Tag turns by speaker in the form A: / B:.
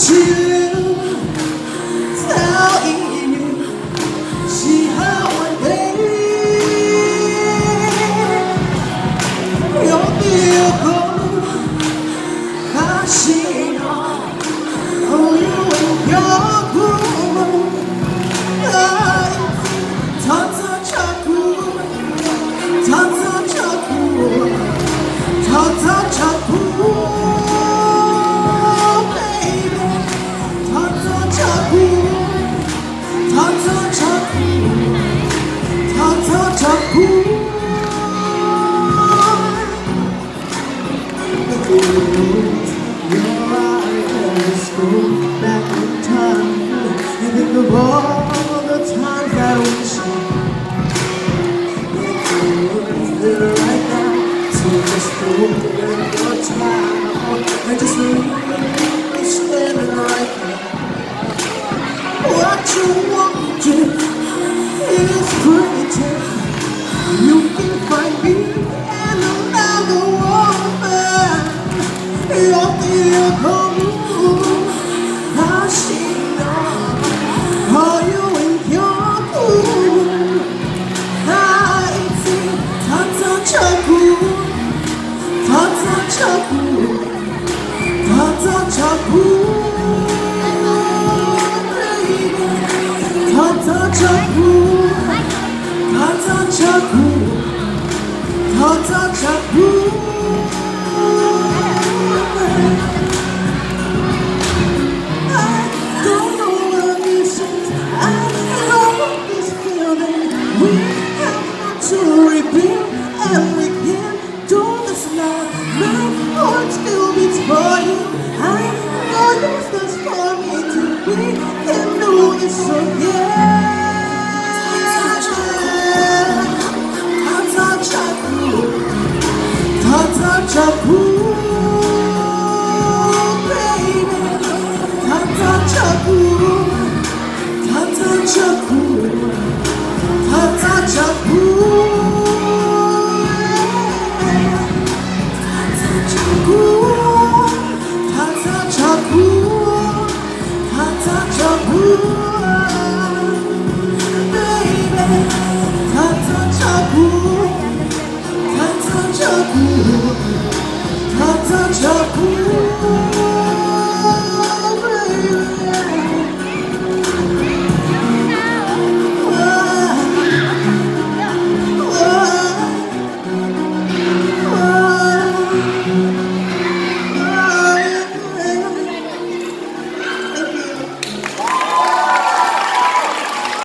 A: you, telling you, see how one day your vehicle, crashing on you and your groove. Tata chaku, tata chaku, tata chaku. Back in time, and think of all the times that we shared right now. So just open your time and just leave standing right there. What you want to is pretend you can find me and another woman. You're the home. So yeah, Tata Chaku, Tata Chaku.